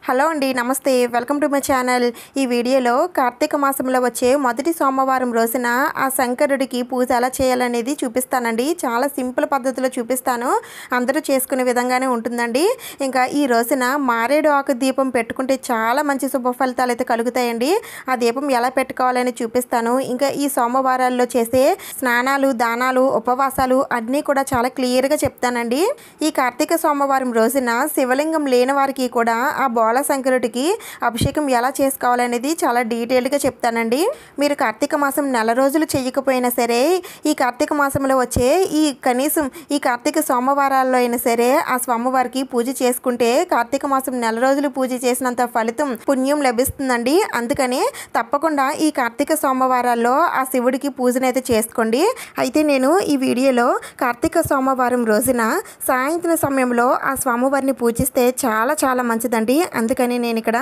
Hello అండి, నమస్తే. Welcome to my channel. ఈ వీడియోలో కార్తీక మాసంలో వచ్చే మొదటి సోమవారం రోజున ఆ శంకరుడికి పూజ ఎలా చేయాలనేది చూపిస్తానండి. చాలా సింపుల్ పద్ధతిలో చూపిస్తాను. అందరూ చేసుకునే విధంగానే ఉంటుందండి. ఇంకా ఈ రోజున మారేడు ఆకు దీపం పెట్టుకుంటే చాలా మంచి శుభ ఫలితాలు అయితే కలుగుతాయండి. ఆ దీపం ఎలా పెట్టుకోవాలని చూపిస్తాను. ఇంకా ఈ సోమవారాల్లో చేసే స్నానాలు, దానాలు, ఉపవాసాలు అన్నీ కూడా చాలా క్లియర్గా చెప్తానండి. ఈ కార్తీక సోమవారం రోజున శివలింగం లేని వారికి కూడా ఆ బోళ శంకరుడికి అభిషేకం ఎలా చేసుకోవాలనేది చాలా డీటెయిల్గా చెప్తానండి. మీరు కార్తీక మాసం నెల రోజులు చేయకపోయినా సరే, ఈ కార్తీక మాసంలో వచ్చే కనీసం ఈ కార్తీక సోమవారాల్లో అయినా సరే ఆ స్వామివారికి పూజ చేసుకుంటే కార్తీక మాసం నెల రోజులు పూజ చేసినంత ఫలితం, పుణ్యం లభిస్తుందండి. అందుకనే తప్పకుండా ఈ కార్తీక సోమవారాల్లో ఆ శివుడికి పూజనైతే చేసుకోండి. అయితే నేను ఈ వీడియోలో కార్తీక సోమవారం రోజున సాయంత్రం సమయంలో ఆ స్వామివారిని పూజిస్తే చాలా చాలా మంచిదండి. అందుకని నేను ఇక్కడ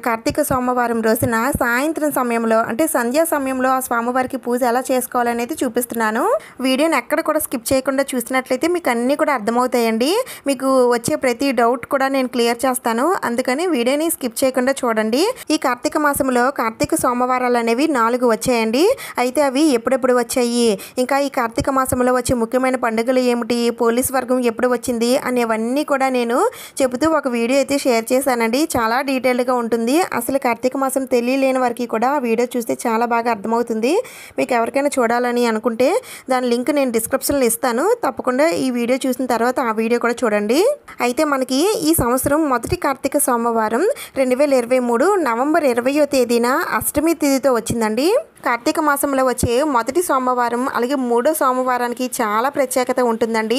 కార్తీక సోమవారం రోజున సాయంత్రం సమయంలో అంటే సంధ్యా సమయంలో ఆ స్వామివారికి పూజ ఎలా చేసుకోవాలనేది చూపిస్తున్నాను. వీడియోని ఎక్కడ కూడా స్కిప్ చేయకుండా చూసినట్లయితే మీకు అన్నీ కూడా అర్థమవుతాయండి. మీకు వచ్చే ప్రతి డౌట్ కూడా నేను క్లియర్ చేస్తాను. అందుకని వీడియోని స్కిప్ చేయకుండా చూడండి. ఈ కార్తీక మాసంలో కార్తీక సోమవారాలు అనేవి 4 వచ్చాయండి. అయితే అవి ఎప్పుడెప్పుడు వచ్చాయి, ఇంకా ఈ కార్తీక మాసంలో వచ్చే ముఖ్యమైన పండుగలు ఏమిటి, పోలీస్ వర్గం ఎప్పుడు వచ్చింది అనేవన్నీ కూడా నేను చెబుతూ ఒక వీడియో అయితే షేర్ చేశానండి. చాలా డీటెయిల్డ్గా ఉంటుంది. అసలు కార్తీక మాసం తెలియలేని వారికి కూడా ఆ వీడియో చూస్తే చాలా బాగా అర్థమవుతుంది. మీకు ఎవరికైనా చూడాలని అనుకుంటే దాని లింక్ నేను డిస్క్రిప్షన్లో ఇస్తాను. తప్పకుండా ఈ వీడియో చూసిన తర్వాత ఆ వీడియో కూడా చూడండి. అయితే మనకి ఈ సంవత్సరం మొదటి కార్తీక సోమవారం 2023 నవంబర్ 20వ తేదీన అష్టమి తిథితో వచ్చిందండి. కార్తీక మాసంలో వచ్చే మొదటి సోమవారం అలాగే 3వ సోమవారానికి చాలా ప్రత్యేకత ఉంటుందండి.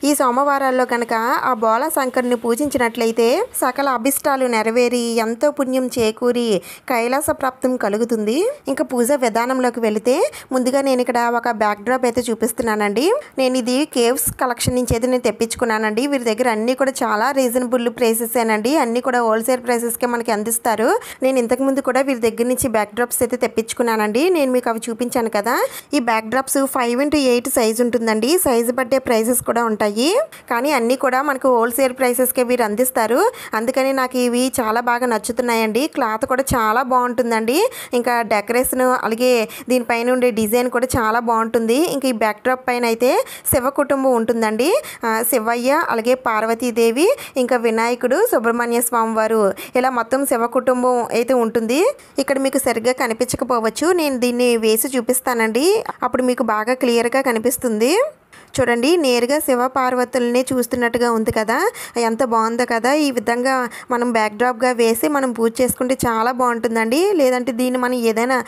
ఈ సోమవారాల్లో కనుక ఆ బోళ శంకరుని పూజించినట్లయితే సకల అభిష్టాలు నెరవేరి ఎంతో పుణ్యం చేకూరి కైలాస ప్రాప్తం కలుగుతుంది. ఇంకా పూజ విధానంలోకి వెళితే ముందుగా నేను ఇక్కడ ఒక బ్యాక్ డ్రాప్ అయితే చూపిస్తున్నానండి. నేను ఇది కేవ్స్ కలెక్షన్ నుంచి అయితే నేను తెప్పించుకున్నానండి. వీరి దగ్గర అన్నీ కూడా చాలా రీజనబుల్ ప్రైసెస్ ఏనండి. అన్నీ కూడా హోల్సేల్ ప్రైసెస్కే మనకి అందిస్తారు. నేను ఇంతకుముందు కూడా వీరి దగ్గర నుంచి బ్యాక్ డ్రాప్స్ అయితే తెప్పించుకున్నానండి. నేను మీకు అవి చూపించాను కదా. ఈ బ్యాక్ డ్రాప్స్ 5x8 సైజ్ ఉంటుందండి. సైజు బట్టే ప్రైసెస్ కూడా ఉంటాయి. కానీ అన్నీ కూడా మనకు హోల్సేల్ ప్రైసెస్కే వీరు అందిస్తారు. అందుకని నాకు ఇవి చాలా బాగా నచ్చుతున్నాయండి. క్లాత్ కూడా చాలా బాగుంటుందండి. ఇంకా డెకరేషన్ అలాగే దీనిపైన ఉండే డిజైన్ కూడా చాలా బాగుంటుంది. ఇంకా ఈ బ్యాక్ డ్రాప్ పైన అయితే శివ కుటుంబం ఉంటుందండి. శివయ్య అలాగే పార్వతీదేవి ఇంకా వినాయకుడు, సుబ్రహ్మణ్య స్వామి వారు ఇలా మొత్తం శివ కుటుంబం అయితే ఉంటుంది. ఇక్కడ మీకు సరిగ్గా కనిపించకపోవచ్చు. నేను దీన్ని వేసి చూపిస్తానండి. అప్పుడు మీకు బాగా క్లియర్గా కనిపిస్తుంది. చూడండి, నేరుగా శివ పార్వతుల్ని చూస్తున్నట్టుగా ఉంది కదా. ఎంత బాగుందో కదా. ఈ విధంగా మనం బ్యాక్ డ్రాప్గా వేసి మనం పూజ చేసుకుంటే చాలా బాగుంటుందండి. లేదంటే దీన్ని మనం ఏదైనా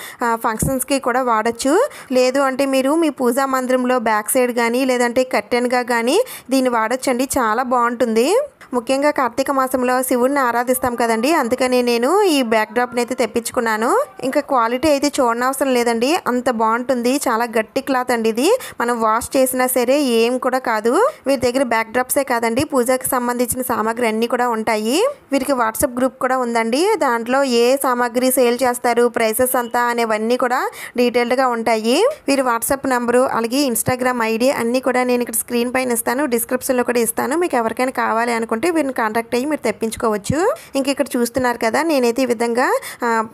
ఫంక్షన్స్కి కూడా వాడచ్చు. లేదు అంటే మీరు మీ పూజా మందిరంలో బ్యాక్ సైడ్ కానీ లేదంటే కర్టెన్గా కానీ దీన్ని వాడచ్చండి. చాలా బాగుంటుంది. ముఖ్యంగా కార్తీక మాసంలో శివుడిని ఆరాధిస్తాం కదండి. అందుకని నేను ఈ బ్యాక్ డ్రాప్ని అయితే తెప్పించుకున్నాను. ఇంకా క్వాలిటీ అయితే చూడనవసరం లేదండి, అంత బాగుంటుంది. చాలా గట్టి క్లాత్ అండి ఇది. మనం వాష్ చేసినా సరే ఏం కూడా కాదు. వీరి దగ్గర బ్యాక్ డ్రాప్సే కాదండి, పూజకి సంబంధించిన సామాగ్రి అన్నీ కూడా ఉంటాయి. వీరికి వాట్సాప్ గ్రూప్ కూడా ఉందండి. దాంట్లో ఏ సామాగ్రి సేల్ చేస్తారు, ప్రైసెస్ అంతా అనేవన్నీ కూడా డీటెయిల్డ్గా ఉంటాయి. వీరి వాట్సాప్ నెంబరు అలాగే ఇన్స్టాగ్రామ్ ఐడి అన్నీ కూడా నేను ఇక్కడ స్క్రీన్ పైన ఇస్తాను, డిస్క్రిప్షన్లో కూడా ఇస్తాను. మీకు ఎవరికైనా కావాలి అనుకుంటే వీరిని కాంటాక్ట్ అయ్యి మీరు తెప్పించుకోవచ్చు. ఇంక ఇక్కడ చూస్తున్నారు కదా, నేనైతే ఈ విధంగా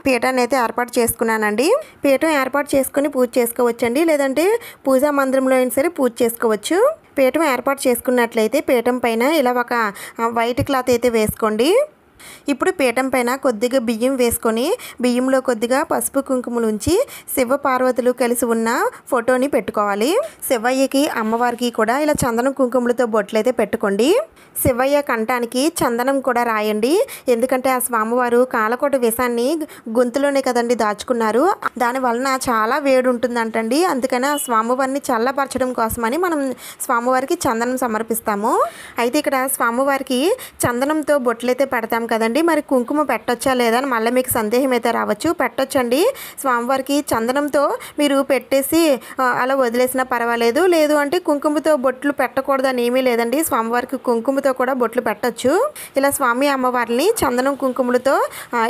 పీఠాన్ని అయితే ఏర్పాటు చేసుకున్నానండి. పీఠం ఏర్పాటు చేసుకుని పూజ చేసుకోవచ్చండి. లేదంటే పూజా మందిరంలో అయినా సరే పూజ చేసుకోవచ్చు. పీఠం ఏర్పాటు చేసుకున్నట్లయితే పీఠం పైన ఇలా ఒక వైట్ క్లాత్ అయితే వేసుకోండి. ఇప్పుడు పీఠం పైన కొద్దిగా బియ్యం వేసుకొని బియ్యంలో కొద్దిగా పసుపు కుంకుమలు ఉంచి శివ పార్వతులు కలిసి ఉన్న ఫోటోని పెట్టుకోవాలి. శివయ్యకి అమ్మవారికి కూడా ఇలా చందనం కుంకుమలతో బొట్లు అయితే పెట్టుకోండి. శివయ్య కంఠానికి చందనం కూడా రాయండి. ఎందుకంటే ఆ స్వామివారు కాలకోట విషాన్ని గొంతులోనే కదండి దాచుకున్నారు. దాని వలన చాలా వేడి ఉంటుందంటండి. అందుకని ఆ స్వామివారిని చల్లపరచడం కోసమని మనం స్వామివారికి చందనం సమర్పిస్తాము. అయితే ఇక్కడ స్వామివారికి చందనంతో బొట్లు అయితే పెడతాం కదండి. మరి కుంకుమ పెట్టొచ్చా లేదా అని మళ్ళీ మీకు సందేహం అయితే రావచ్చు. పెట్టొచ్చండి. స్వామివారికి చందనంతో మీరు పెట్టేసి అలా వదిలేసినా పర్వాలేదు. లేదు అంటే కుంకుమతో బొట్లు పెట్టకూడదని ఏమీ లేదండి. స్వామివారికి కుంకుమతో కూడా బొట్లు పెట్టొచ్చు. ఇలా స్వామి అమ్మవారిని చందనం కుంకుమలతో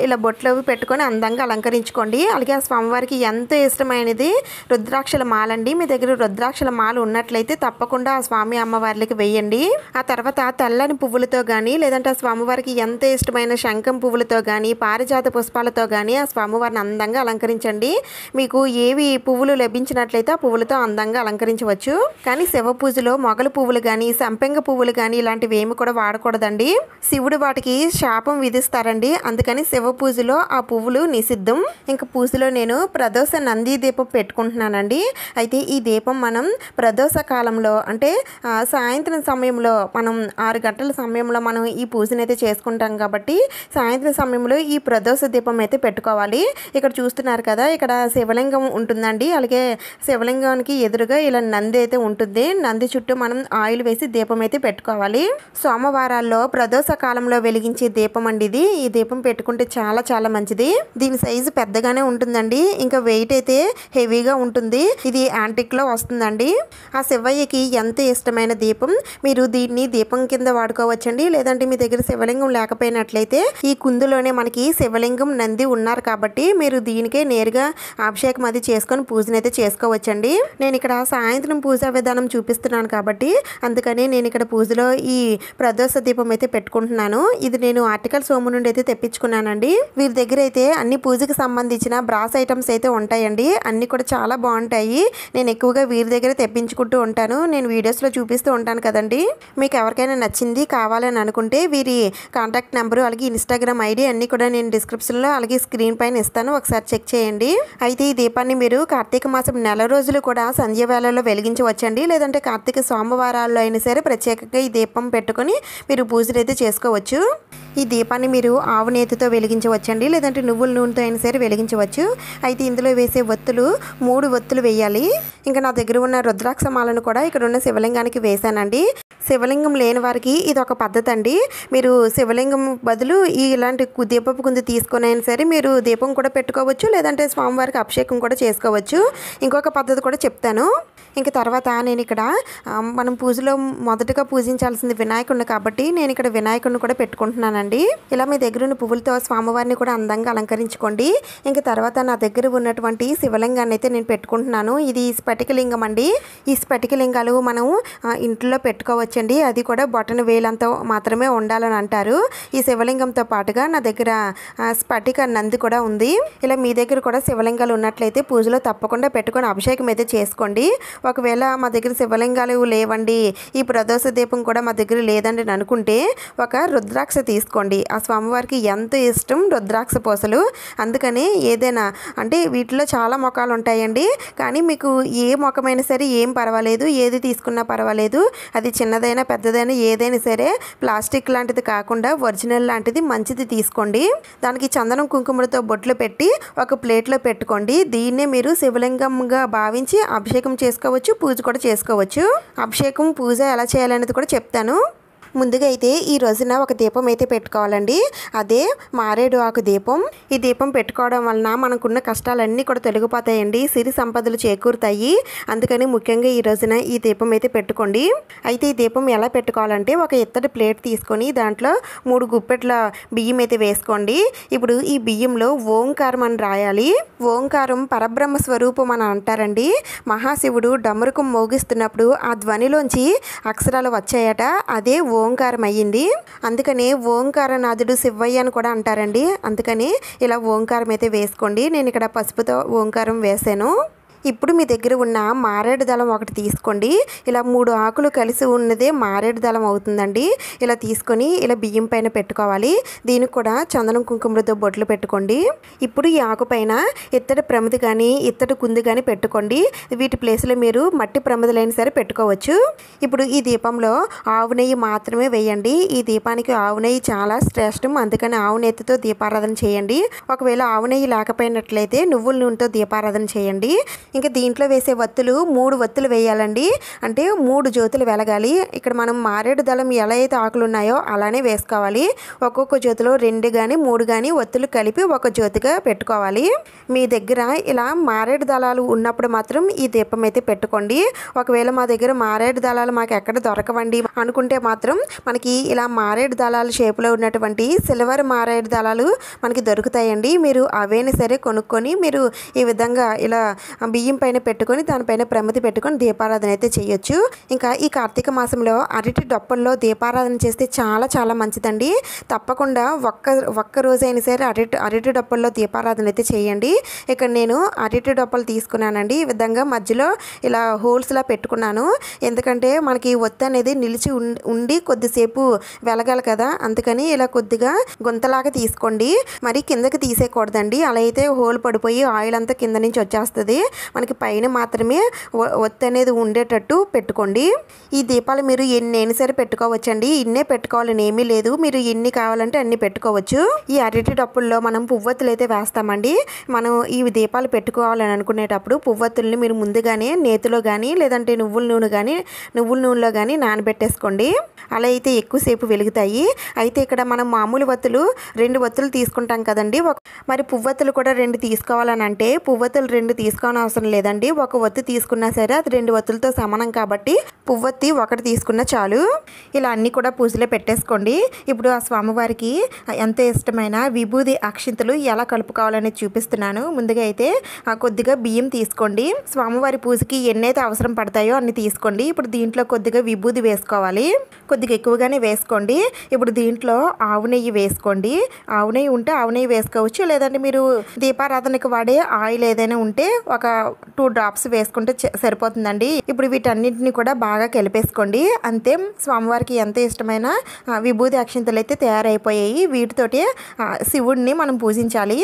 ఇలా బొట్లు పెట్టుకొని అందంగా అలంకరించుకోండి. అలాగే ఆ స్వామివారికి ఎంతో ఇష్టమైనది రుద్రాక్షల మాలండి. మీ దగ్గర రుద్రాక్షల మాల ఉన్నట్లయితే తప్పకుండా ఆ స్వామి అమ్మవారికి వేయండి. ఆ తర్వాత తెల్లని పువ్వులతో కానీ లేదంటే ఆ స్వామివారికి ఎంత ఇష్టం ఇష్టమైన శంఖం పువ్వులతో కానీ పారిజాత పుష్పాలతో కానీ ఆ స్వామివారిని అందంగా అలంకరించండి. మీకు ఏవి పువ్వులు లభించినట్లయితే ఆ పువ్వులతో అందంగా అలంకరించవచ్చు. కానీ శివ పూజలో మొగలు పువ్వులు కానీ సంపెంగ పువ్వులు కానీ ఇలాంటివి ఏమి కూడా వాడకూడదండి. శివుడు వాటికి శాపం విధిస్తారండి. అందుకని శివ పూజలో ఆ పువ్వులు నిషిద్ధం. ఇంకా పూజలో నేను ప్రదోష నంది దీపం పెట్టుకుంటున్నానండి. అయితే ఈ దీపం మనం ప్రదోష కాలంలో అంటే సాయంత్రం సమయంలో మనం 6 గంటల సమయంలో మనం ఈ పూజను అయితే చేసుకుంటాం కాబట్టి సాయంత్రం సమయంలో ఈ ప్రదోష దీపం అయితే పెట్టుకోవాలి. ఇక్కడ చూస్తున్నారు కదా, ఇక్కడ శివలింగం ఉంటుందండి. అలాగే శివలింగానికి ఎదురుగా ఇలా నంది అయితే ఉంటుంది. నంది చుట్టూ మనం ఆయిల్ వేసి దీపం అయితే పెట్టుకోవాలి. సోమవారాల్లో ప్రదోష కాలంలో వెలిగించే దీపం అండి ఇది. ఈ దీపం పెట్టుకుంటే చాలా చాలా మంచిది. దీని సైజు పెద్దగానే ఉంటుందండి. ఇంకా వెయిట్ అయితే హెవీగా ఉంటుంది. ఇది యాంటిక్ లో వస్తుందండి. ఆ శివయ్యకి ఎంత ఇష్టమైన దీపం. మీరు దీన్ని దీపం కింద వాడుకోవచ్చండి. లేదంటే మీ దగ్గర శివలింగం లేకపోయినట్లయితే ఈ కుందులోనే మనకి శివలింగం నంది ఉన్నారు కాబట్టి మీరు దీనికే నేరుగా అభిషేకం అది చేసుకొని పూజనైతే చేసుకోవచ్చండి. నేను ఇక్కడ సాయంత్రం పూజా విధానం చూపిస్తున్నాను కాబట్టి అందుకని నేను ఇక్కడ పూజలో ఈ ప్రదోష దీపం అయితే పెట్టుకుంటున్నాను. ఇది నేను ఆర్టికల్ సోము నుండి అయితే తెప్పించుకున్నానండి. వీరి దగ్గర అయితే అన్ని పూజకి సంబంధించిన బ్రాస్ ఐటమ్స్ అయితే ఉంటాయండి. అన్ని కూడా చాలా బాగుంటాయి. నేను ఎక్కువగా వీరి దగ్గర తెప్పించుకుంటూ ఉంటాను. నేను వీడియోస్లో చూపిస్తూ ఉంటాను కదండి. మీకు ఎవరికైనా నచ్చింది కావాలని అనుకుంటే వీరి కాంటాక్ట్ నెంబరు అలాగే ఇన్స్టాగ్రామ్ ఐడి అన్నీ కూడా నేను డిస్క్రిప్షన్లో అలాగే స్క్రీన్ పైన ఇస్తాను. ఒకసారి చెక్ చేయండి. అయితే ఈ దీపాన్ని మీరు కార్తీక మాసం నెల రోజులు కూడా సంధ్య వేళలో వెలిగించవచ్చండి. లేదంటే కార్తీక సోమవారాల్లో అయినా సరే ప్రత్యేకంగా ఈ దీపం పెట్టుకొని మీరు పూజలు అయితే చేసుకోవచ్చు. ఈ దీపాన్ని మీరు ఆవు నేతితో వెలిగించవచ్చండి. లేదంటే నువ్వుల నూనెతో అయినా సరే వెలిగించవచ్చు. అయితే ఇందులో వేసే ఒత్తులు 3 ఒత్తులు వేయాలి. ఇంకా నా దగ్గర ఉన్న రుద్రాక్ష మాలను కూడా ఇక్కడ ఉన్న శివలింగానికి వేశానండి. శివలింగం లేని వారికి ఇది ఒక పద్ధతి అండి. మీరు శివలింగం బదులు ఇలాంటి దీపపు కుంది తీసుకొని అయినా సరే మీరు దీపం కూడా పెట్టుకోవచ్చు. లేదంటే స్వామివారికి అభిషేకం కూడా చేసుకోవచ్చు. ఇంకొక పద్ధతి కూడా చెప్తాను. ఇంక తర్వాత నేను ఇక్కడ మనం పూజలో మొదటగా పూజించాల్సింది వినాయకుడిని కాబట్టి నేను ఇక్కడ వినాయకుడిని కూడా పెట్టుకుంటున్నానండి. ఇలా మీ దగ్గర ఉన్న పువ్వులతో స్వామివారిని కూడా అందంగా అలంకరించుకోండి. ఇంక తర్వాత నా దగ్గర ఉన్నటువంటి శివలింగాన్ని అయితే నేను పెట్టుకుంటున్నాను. ఇది స్ఫటికలింగం అండి. ఈ స్ఫటికలింగాలు మనం ఇంట్లో పెట్టుకోవచ్చండి. అది కూడా బొటన వేలంతో మాత్రమే ఉండాలని అంటారు. ఈ శివలింగంతో పాటుగా నా దగ్గర స్ఫటిక నంది కూడా ఉంది. ఇలా మీ దగ్గర కూడా శివలింగాలు ఉన్నట్లయితే పూజలో తప్పకుండా పెట్టుకొని అభిషేకం అయితే చేసుకోండి. ఒకవేళ మా దగ్గర శివలింగాలు లేవండి, ఈ ప్రదోష దీపం కూడా మా దగ్గర లేదండి అని అనుకుంటే ఒక రుద్రాక్ష తీసుకోండి. ఆ స్వామివారికి ఎంతో ఇష్టం రుద్రాక్ష పూసలు. అందుకని ఏదైనా అంటే వీటిలో చాలా మొఖాలు ఉంటాయండి. కానీ మీకు ఏ మొఖమైనా సరే ఏం పర్వాలేదు, ఏది తీసుకున్నా పర్వాలేదు. అది చిన్నదైనా పెద్దదైనా ఏదైనా సరే ప్లాస్టిక్ లాంటిది కాకుండా ఒరిజినల్ లాంటిది మంచిది తీసుకోండి. దానికి చందనం కుంకుమలతో బొట్లు పెట్టి ఒక ప్లేట్లో పెట్టుకోండి. దీన్నే మీరు శివలింగంగా భావించి అభిషేకం చేసుకోవచ్చు, పూజ కూడా చేసుకోవచ్చు. అభిషేకం పూజ ఎలా చేయాలనేది కూడా చెప్తాను. ముందుగా అయితే ఈ రోజున ఒక దీపం అయితే పెట్టుకోవాలండి. అదే మారేడు ఆకు దీపం. ఈ దీపం పెట్టుకోవడం వలన మనకున్న కష్టాలన్నీ కూడా తొలగిపోతాయండి. సిరి సంపదలు చేకూరుతాయి. అందుకని ముఖ్యంగా ఈ రోజున ఈ దీపం అయితే పెట్టుకోండి. అయితే ఈ దీపం ఎలా పెట్టుకోవాలంటే ఒక ఇత్తడి ప్లేట్ తీసుకొని దాంట్లో 3 గుప్పెట్ల బియ్యం అయితే వేసుకోండి. ఇప్పుడు ఈ బియ్యంలో ఓంకారం అని రాయాలి. ఓంకారం పరబ్రహ్మ స్వరూపం అని అంటారండి. మహాశివుడు డమరుకం మోగిస్తున్నప్పుడు ఆ ధ్వనిలోంచి అక్షరాలు వచ్చాయట. అదే ఓంకారం అయ్యింది. అందుకని ఓంకారనాథుడు శివయ్య అని కూడా అంటారండి. అందుకని ఇలా ఓంకారం అయితే వేసుకోండి. నేను ఇక్కడ పసుపుతో ఓంకారం వేసాను. ఇప్పుడు మీ దగ్గర ఉన్న మారేడు దళం ఒకటి తీసుకోండి. ఇలా 3 ఆకులు కలిసి ఉన్నదే మారేడు దళం అవుతుందండి. ఇలా తీసుకొని ఇలా బియ్యం పైన పెట్టుకోవాలి. దీనికి కూడా చందనం కుంకుమలతో బొట్లు పెట్టుకోండి. ఇప్పుడు ఈ ఆకు పైన ఇత్తడి ప్రమిది కానీ ఇత్తడి కుంది కానీ పెట్టుకోండి. వీటి ప్లేస్లో మీరు మట్టి ప్రమిదలైనా సరే పెట్టుకోవచ్చు. ఇప్పుడు ఈ దీపంలో ఆవు నెయ్యి మాత్రమే వేయండి. ఈ దీపానికి ఆవు నెయ్యి చాలా శ్రేష్టం. అందుకని ఆవు నెయ్యితో దీపారాధన చేయండి. ఒకవేళ ఆవు నెయ్యి లేకపోయినట్లయితే నువ్వుల నూనెతో దీపారాధన చేయండి. ఇంకా దీంట్లో వేసే వత్తులు 3 వత్తులు వేయాలండి. అంటే 3 జ్యోతులు వెలగాలి. ఇక్కడ మనం మారేడు దళం ఎలా అయితే ఆకులు ఉన్నాయో అలానే వేసుకోవాలి. ఒక్కొక్క జ్యోతిలో 2 కానీ 3 కానీ వత్తులు కలిపి ఒక జ్యోతిగా పెట్టుకోవాలి. మీ దగ్గర ఇలా మారేడు దళాలు ఉన్నప్పుడు మాత్రం ఈ దీపం అయితే పెట్టుకోండి. ఒకవేళ మా దగ్గర మారేడు దళాలు మాకు ఎక్కడ దొరకవండి అనుకుంటే మాత్రం మనకి ఇలా మారేడు దళాల షేపులో ఉన్నటువంటి సిల్వర్ మారేడు దళాలు మనకి దొరుకుతాయండి. మీరు అవైనా సరే కొనుక్కొని మీరు ఈ విధంగా ఇలా బియ్యం పైన పెట్టుకొని దానిపైన ప్రమిది పెట్టుకొని దీపారాధన అయితే చేయొచ్చు. ఇంకా ఈ కార్తీక మాసంలో అరటి డొప్పల్లో దీపారాధన చేస్తే చాలా చాలా మంచిదండి. తప్పకుండా ఒక్క రోజైనా సరే అరటి డొప్పల్లో దీపారాధన అయితే చేయండి. ఇక్కడ నేను అరటి డొప్పలు తీసుకున్నానండి. ఈ విధంగా మధ్యలో ఇలా హోల్స్లా పెట్టుకున్నాను. ఎందుకంటే మనకి ఒత్తి అనేది నిలిచి ఉండి కొద్దిసేపు వెలగాలి కదా, అందుకని ఇలా కొద్దిగా గుంతలాగా తీసుకోండి. మరి కిందకి తీసేయకూడదండి. అలా అయితే హోల్ పడిపోయి ఆయిల్ అంతా కింద నుంచి వచ్చేస్తుంది. మనకి పైన మాత్రమే ఒత్తి అనేది ఉండేటట్టు పెట్టుకోండి. ఈ దీపాలు మీరు ఎన్నైనా సరే పెట్టుకోవచ్చండి. ఇన్నే పెట్టుకోవాలని ఏమీ లేదు. మీరు ఎన్ని కావాలంటే అన్ని పెట్టుకోవచ్చు. ఈ అరటి డప్పుల్లో మనం పువ్వొత్తులు అయితే వేస్తామండి. మనం ఈ దీపాలు పెట్టుకోవాలని అనుకునేటప్పుడు పువ్వొత్తుల్ని మీరు ముందుగానే నేతిలో కానీ లేదంటే నువ్వుల నూనెలో కానీ నానబెట్టేసుకోండి. అలా అయితే ఎక్కువసేపు వెలుగుతాయి. అయితే ఇక్కడ మనం మామూలు ఒత్తులు 2 ఒత్తులు తీసుకుంటాం కదండి. మరి పువ్వొత్తులు కూడా 2 తీసుకోవాలని అంటే పువ్వొత్తులు 2 తీసుకోవాలని అవసరం లేదండి. ఒక ఒత్తి తీసుకున్నా సరే అది 2 ఒత్తులతో సమానం కాబట్టి పువ్వొత్తి 1 తీసుకున్నా చాలు. ఇలా అన్నీ కూడా పూజలో పెట్టేసుకోండి. ఇప్పుడు ఆ స్వామివారికి ఎంతో ఇష్టమైన విభూది అక్షింతలు ఎలా కలుపుకోవాలనేది చూపిస్తున్నాను. ముందుగా అయితే కొద్దిగా బియ్యం తీసుకోండి. స్వామివారి పూజకి ఎన్నైతే అవసరం పడతాయో అన్ని తీసుకోండి. ఇప్పుడు దీంట్లో కొద్దిగా విభూది వేసుకోవాలి. కొద్దిగా ఎక్కువగానే వేసుకోండి. ఇప్పుడు దీంట్లో ఆవు నెయ్యి వేసుకోండి. ఆవు నెయ్యి ఉంటే ఆవు నెయ్యి వేసుకోవచ్చు. లేదంటే మీరు దీపారాధనకి వాడే ఆయిల్ ఏదైనా ఉంటే ఒక 2 డ్రాప్స్ వేసుకుంటే సరిపోతుందండి. ఇప్పుడు వీటన్నింటినీ కూడా బాగా కలిపేసుకోండి. అంతే, స్వామివారికి ఎంతో ఇష్టమైన విభూది అక్షింతలు అయితే తయారైపోయాయి. వీటితోటి శివుడిని మనం పూజించాలి.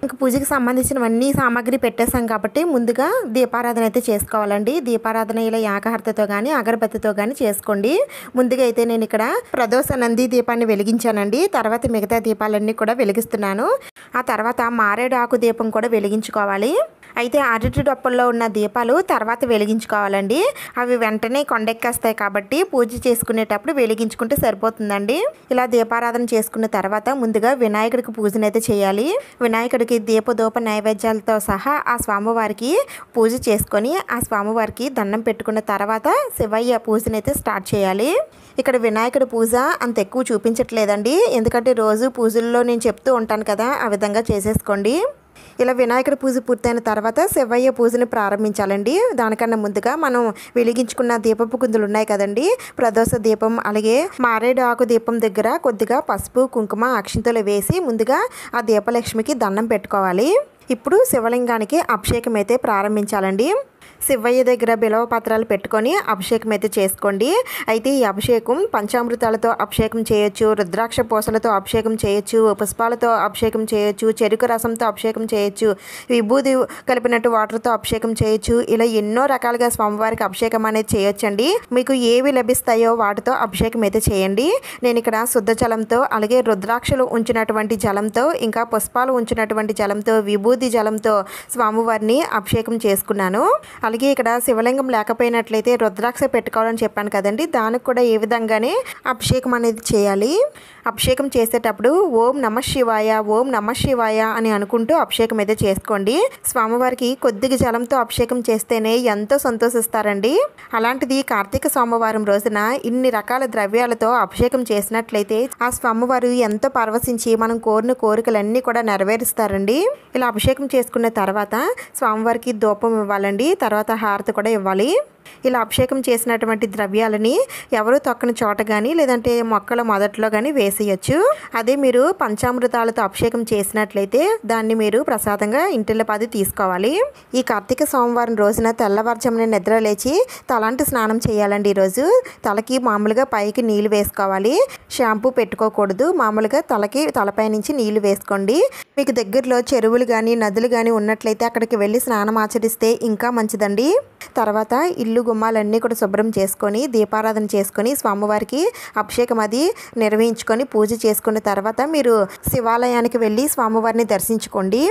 ఇంకా పూజకి సంబంధించినవన్నీ సామాగ్రి పెట్టేసాం కాబట్టి ముందుగా దీపారాధన అయితే చేసుకోవాలండి. దీపారాధన ఇలా ఏకహారతతో కానీ అగరబత్తితో కానీ చేసుకోండి. ముందుగా అయితే నేను ఇక్కడ ప్రదోష నంది దీపాన్ని వెలిగించానండి. తర్వాత మిగతా దీపాలన్నీ కూడా వెలిగిస్తున్నాను. ఆ తర్వాత మారేడు ఆకు దీపం కూడా వెలిగించుకోవాలి. అయితే అరటి డొప్పల్లో ఉన్న దీపాలు తర్వాత వెలిగించుకోవాలండి. అవి వెంటనే కొండెక్కేస్తాయి కాబట్టి పూజ చేసుకునేటప్పుడు వెలిగించుకుంటే సరిపోతుందండి. ఇలా దీపారాధన చేసుకున్న తర్వాత ముందుగా వినాయకుడికి పూజనైతే చేయాలి. వినాయకుడికి దీపదూప నైవేద్యాలతో సహా ఆ స్వామివారికి పూజ చేసుకొని ఆ స్వామివారికి దండం పెట్టుకున్న తర్వాత శివయ్య పూజనైతే స్టార్ట్ చేయాలి. ఇక్కడ వినాయకుడి పూజ అంత ఎక్కువ చూపించట్లేదండి. ఎందుకంటే రోజు పూజల్లో నేను చెప్తూ ఉంటాను కదా, ఆ విధంగా చేసేసుకోండి. ఇలా వినాయకుడి పూజ పూర్తయిన తర్వాత శివయ్య పూజని ప్రారంభించాలండి. దానికన్నా ముందుగా మనం వెలిగించుకున్న దీపపు కుందులు ఉన్నాయి కదండి, ప్రదోష దీపం అలాగే మారేడు ఆకు దీపం దగ్గర కొద్దిగా పసుపు కుంకుమ అక్షింతలు వేసి ముందుగా ఆ దీపలక్ష్మికి దండం పెట్టుకోవాలి. ఇప్పుడు శివలింగానికి అభిషేకం అయితే ప్రారంభించాలండి. శివయ్య దగ్గర బిలవ పత్రాలు పెట్టుకొని అభిషేకం అయితే చేసుకోండి. అయితే ఈ అభిషేకం పంచామృతాలతో అభిషేకం చేయొచ్చు, రుద్రాక్ష పూసలతో అభిషేకం చేయొచ్చు, పుష్పాలతో అభిషేకం చేయొచ్చు, చెరుకు రసంతో అభిషేకం చేయొచ్చు, విభూది కలిపినట్టు వాటర్తో అభిషేకం చేయొచ్చు. ఇలా ఎన్నో రకాలుగా స్వామివారికి అభిషేకం అనేది చేయొచ్చండి. మీకు ఏవి లభిస్తాయో వాటితో అభిషేకం అయితే చేయండి. నేను ఇక్కడ శుద్ధ జలంతో అలాగే రుద్రాక్షలు ఉంచినటువంటి జలంతో ఇంకా పుష్పాలు ఉంచినటువంటి జలంతో విభూది జలంతో స్వామివారిని అభిషేకం చేసుకున్నాను. అలాగే ఇక్కడ శివలింగం లేకపోయినట్లయితే రుద్రాక్ష పెట్టుకోవాలని చెప్పాను కదండి, దానికి కూడా ఏ విధంగానే అభిషేకం అనేది చేయాలి. అభిషేకం చేసేటప్పుడు ఓం నమ శివాయ ఓం నమ శివాయ అని అనుకుంటూ అభిషేకం అయితే చేసుకోండి. స్వామివారికి కొద్దిగా జలంతో అభిషేకం చేస్తేనే ఎంతో సంతోషిస్తారండి. అలాంటిది కార్తీక సోమవారం రోజున ఇన్ని రకాల ద్రవ్యాలతో అభిషేకం చేసినట్లయితే ఆ స్వామివారు ఎంతో పరవశించి మనం కోరిన కోరికలన్నీ కూడా నెరవేరుస్తారండి. ఇలా అభిషేకం చేసుకున్న తర్వాత స్వామివారికి ధూపం ఇవ్వాలండి. తర్వాత హారతి కూడా ఇవ్వాలి. ఇలా అభిషేకం చేసినటువంటి ద్రవ్యాలని ఎవరు తొక్కని చోట కానీ లేదంటే మొక్కల మొదట్లో కానీ వేసేయచ్చు. అదే మీరు పంచామృతాలతో అభిషేకం చేసినట్లయితే దాన్ని మీరు ప్రసాదంగా ఇంటిల్లపాది తీసుకోవాలి. ఈ కార్తీక సోమవారం రోజున తెల్లవారుజామున నిద్ర లేచి తలాంటి స్నానం చేయాలండి. ఈరోజు తలకి మామూలుగా పైకి నీళ్ళు వేసుకోవాలి. షాంపూ పెట్టుకోకూడదు. మామూలుగా తలపై నుంచి నీళ్లు వేసుకోండి. మీకు దగ్గరలో చెరువులు కానీ నదులు కానీ ఉన్నట్లయితే అక్కడికి వెళ్ళి స్నానం ఆచరిస్తే ఇంకా మంచిదండి. తర్వాత ఇల్లు గుమ్మాలన్నీ కూడా శుభ్రం చేసుకొని దీపారాధన చేసుకొని స్వామివారికి అభిషేకం అది నిర్వహించుకొని పూజ చేసుకున్న తర్వాత మీరు శివాలయానికి వెళ్ళి స్వామివారిని దర్శించుకోండి.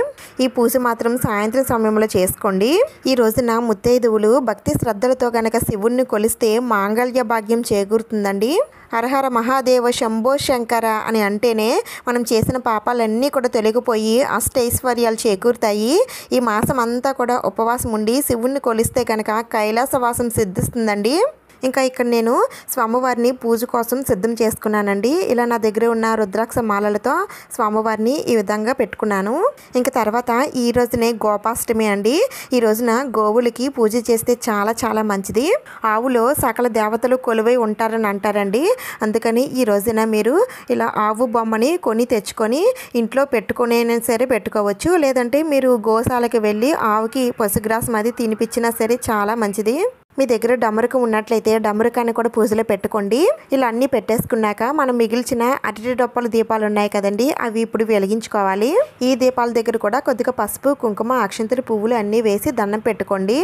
ఈ పూజ మాత్రం సాయంత్రం సమయంలో చేసుకోండి. ఈ రోజున ముత్తైదువులు భక్తి శ్రద్ధలతో గనక శివుణ్ణి కొలిస్తే మాంగళ్య భాగ్యం చేకూరుతుందండి. హరహర మహాదేవ శంభో శంకర అని అంటేనే మనం చేసిన పాపాలన్నీ కూడా తొలగిపోయి అష్టైశ్వర్యాలు చేకూరుతాయి. ఈ మాసం అంతా కూడా ఉపవాసం ఉండి శివుణ్ణి కొలిస్తే కనుక కైలాసవాసం సిద్ధిస్తుందండి. ఇంకా ఇక్కడ నేను స్వామివారిని పూజ కోసం సిద్ధం చేసుకున్నానండి. ఇలా నా దగ్గర ఉన్న రుద్రాక్ష మాలలతో స్వామివారిని ఈ విధంగా పెట్టుకున్నాను. ఇంకా తర్వాత ఈ రోజునే గోపాష్టమి అండి. ఈ రోజున గోవులకి పూజ చేస్తే చాలా చాలా మంచిది. ఆవులో సకల దేవతలు కొలువై ఉంటారని అంటారండి. అందుకని ఈ రోజున మీరు ఇలా ఆవు బొమ్మని కొని తెచ్చుకొని ఇంట్లో పెట్టుకునే సరే పెట్టుకోవచ్చు. లేదంటే మీరు గోశాలకు వెళ్ళి ఆవుకి పశుగ్రాసం అది తినిపించినా సరే చాలా మంచిది. మీ దగ్గర డమరుకం ఉన్నట్లయితే డమరుకాన్ని కూడా పూజలో పెట్టుకోండి. ఇలా అన్నీ పెట్టేసుకున్నాక మనం మిగిల్చిన అరటి డొప్పల దీపాలు ఉన్నాయి కదండి, అవి ఇప్పుడు వెలిగించుకోవాలి. ఈ దీపాల దగ్గర కూడా కొద్దిగా పసుపు, కుంకుమ, అక్షంతలు, పువ్వులు అన్నీ వేసి దండం పెట్టుకోండి.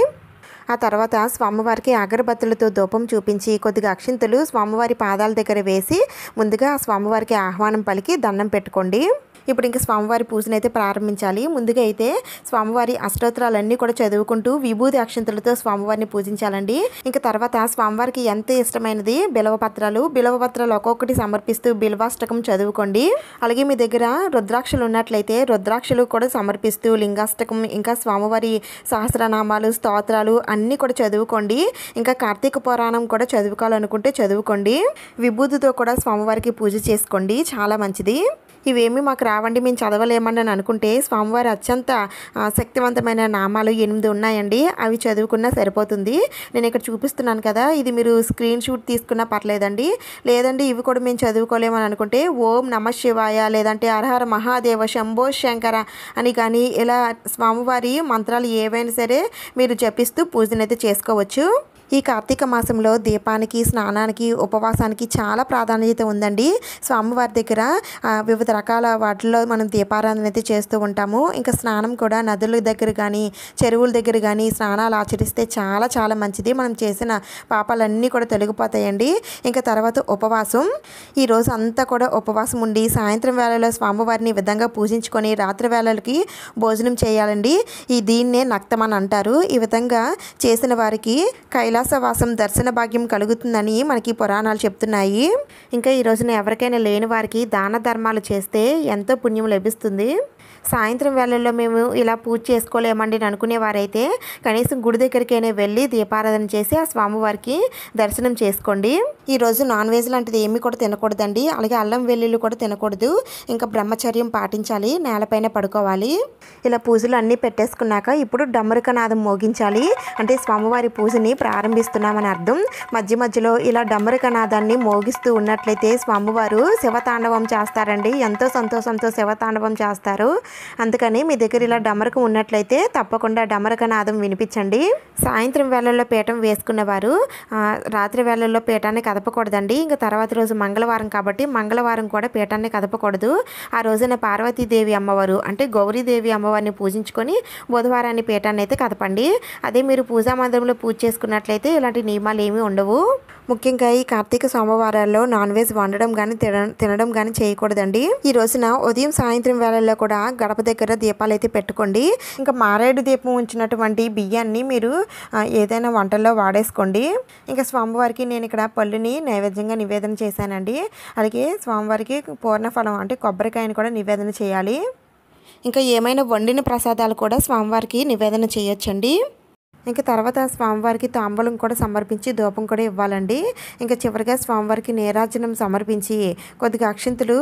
ఆ తర్వాత స్వామివారికి అగరబత్తులతో ధూపం చూపించి కొద్దిగా అక్షింతలు స్వామివారి పాదాల దగ్గర వేసి ముందుగా స్వామివారికి ఆహ్వానం పలికి దండం పెట్టుకోండి. ఇప్పుడు ఇంకా స్వామివారి పూజను అయితే ప్రారంభించాలి. ముందుగా అయితే స్వామివారి అష్టోత్తరాలన్నీ కూడా చదువుకుంటూ విభూది అక్షంతలతో స్వామివారిని పూజించాలండి. ఇంకా తర్వాత స్వామివారికి ఎంత ఇష్టమైనది బిల్వపత్రాలు ఒక్కొక్కటి సమర్పిస్తూ బిల్వాష్టకం చదువుకోండి. అలాగే మీ దగ్గర రుద్రాక్షలు ఉన్నట్లయితే రుద్రాక్షలు కూడా సమర్పిస్తూ లింగాష్టకం, ఇంకా స్వామివారి సహస్రనామాలు, స్తోత్రాలు అన్నీ కూడా చదువుకోండి. ఇంకా కార్తీక పురాణం కూడా చదువుకోవాలనుకుంటే చదువుకోండి. విభూతితో కూడా స్వామివారికి పూజ చేసుకోండి, చాలా మంచిది. ఇవేమీ మాకు రావండి, మేము చదవలేమని అనుకుంటే స్వామివారి అత్యంత శక్తివంతమైన నామాలు 8 ఉన్నాయండి. అవి చదువుకున్నా సరిపోతుంది. నేను ఇక్కడ చూపిస్తున్నాను కదా, ఇది మీరు స్క్రీన్ షాట్ తీసుకున్నా పర్లేదండి. లేదండి ఇవి కూడా మేము చదువుకోలేమని అనుకుంటే ఓం నమ శివాయ, లేదంటే హరహర మహాదేవ, శంభో శంకర అని కానీ ఇలా స్వామివారి మంత్రాలు ఏవైనా సరే మీరు జపిస్తూ పూజనైతే చేసుకోవచ్చు. ఈ కార్తీక మాసంలో దీపానికి, స్నానానికి, ఉపవాసానికి చాలా ప్రాధాన్యత ఉందండి. స్వామివారి దగ్గర వివిధ రకాల వాటిల్లో మనం దీపారాధన అయితే చేస్తూ ఉంటాము. ఇంకా స్నానం కూడా నదుల దగ్గర కానీ చెరువుల దగ్గర కానీ స్నానాలు ఆచరిస్తే చాలా చాలా మంచిది. మనం చేసిన పాపాలన్నీ కూడా తొలగిపోతాయండి. ఇంకా తర్వాత ఉపవాసం, ఈరోజు అంతా కూడా ఉపవాసం ఉండి సాయంత్రం వేళలో స్వామివారిని ఈ విధంగా పూజించుకొని రాత్రి వేళలకి భోజనం చేయాలండి. దీన్నే నక్తం అని అంటారు. ఈ విధంగా చేసిన వారికి కైలాసవాసం దర్శన భాగ్యం కలుగుతుందని మనకి పురాణాలు చెప్తున్నాయి. ఇంకా ఈ రోజున ఎవరికైనా లేని వారికి దాన ధర్మాలు చేస్తే ఎంతో పుణ్యం లభిస్తుంది. సాయంత్రం వేళల్లో మేము ఇలా పూజ చేసుకోలేమండి అనుకునేవారైతే కనీసం గుడి దగ్గరికైనా వెళ్ళి దీపారాధన చేసి ఆ స్వామివారికి దర్శనం చేసుకోండి. ఈరోజు నాన్ వెజ్ లాంటిది ఏమీ కూడా తినకూడదండి. అలాగే అల్లం వెల్లుల్లి కూడా తినకూడదు. ఇంకా బ్రహ్మచర్యం పాటించాలి, నేలపైన పడుకోవాలి. ఇలా పూజలు అన్నీ పెట్టేసుకున్నాక ఇప్పుడు డమరుకనాదం మోగించాలి. అంటే స్వామివారి పూజని ప్రారంభిస్తున్నామని అర్థం. మధ్య మధ్యలో ఇలా డమరుకనాదాన్ని మోగిస్తూ ఉన్నట్లయితే స్వామివారు శివతాండవం చేస్తారండి. ఎంతో సంతోషంతో శివతాండవం చేస్తారు. అందుకని మీ దగ్గర ఇలా డమరకం ఉన్నట్లయితే తప్పకుండా డమరకనాదం వినిపించండి. సాయంత్రం వేళల్లో పీఠం వేసుకున్నవారు రాత్రి వేళల్లో పీఠాన్ని కదపకూడదండి. ఇంకా తర్వాత రోజు మంగళవారం కాబట్టి మంగళవారం కూడా పీఠాన్ని కదపకూడదు. ఆ రోజున పార్వతీదేవి అమ్మవారు అంటే గౌరీదేవి అమ్మవారిని పూజించుకొని బుధవారాన్ని పీఠాన్ని అయితే కదపండి. అదే మీరు పూజా మందిరంలో పూజ చేసుకున్నట్లయితే ఇలాంటి నియమాలు ఏమీ ఉండవు. ముఖ్యంగా ఈ కార్తీక సోమవారాల్లో నాన్ వెజ్ వండడం కానీ తినడం కానీ చేయకూడదండి. ఈ రోజున ఉదయం సాయంత్రం వేళల్లో కూడా గడప దగ్గర దీపాలు అయితే పెట్టుకోండి. ఇంకా మారేడు దీపం ఉంచినటువంటి బియ్యాన్ని మీరు ఏదైనా వంటల్లో వాడేసుకోండి. ఇంకా స్వామివారికి నేను ఇక్కడ పళ్ళుని నైవేద్యంగా నివేదన చేశానండి. అలాగే స్వామివారికి పూర్ణఫలం అంటే కొబ్బరికాయని కూడా నివేదన చేయాలి. ఇంకా ఏమైనా వండిన ప్రసాదాలు కూడా స్వామివారికి నివేదన చేయొచ్చండి. ఇంకా తర్వాత స్వామివారికి తాంబూలం కూడా సమర్పించి ధూపం కూడా ఇవ్వాలండి. ఇంకా చివరిగా స్వామివారికి నీరాజనం సమర్పించి కొద్దిగా అక్షింతలు,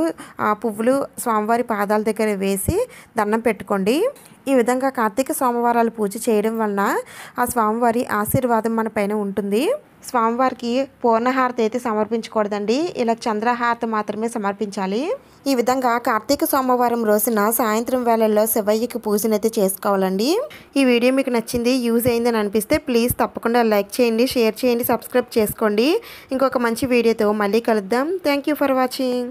పువ్వులు స్వామివారి పాదాల దగ్గర వేసి దండం పెట్టుకోండి. ఈ విధంగా కార్తీక సోమవారాలు పూజ చేయడం వలన ఆ స్వామివారి ఆశీర్వాదం మన పైన ఉంటుంది. స్వామివారికి పూర్ణహారతి అయితే సమర్పించకూడదండి. ఇలా చంద్రహారతి మాత్రమే సమర్పించాలి. ఈ విధంగా కార్తీక సోమవారం రోజున సాయంత్రం వేళల్లో శివయ్యకి పూజనైతే చేసుకోవాలండి. ఈ వీడియో మీకు నచ్చింది, యూజ్ అయిందని అనిపిస్తే ప్లీజ్ తప్పకుండా లైక్ చేయండి, షేర్ చేయండి, సబ్స్క్రైబ్ చేసుకోండి. ఇంకొక మంచి వీడియోతో మళ్ళీ కలుద్దాం. Thank you for watching.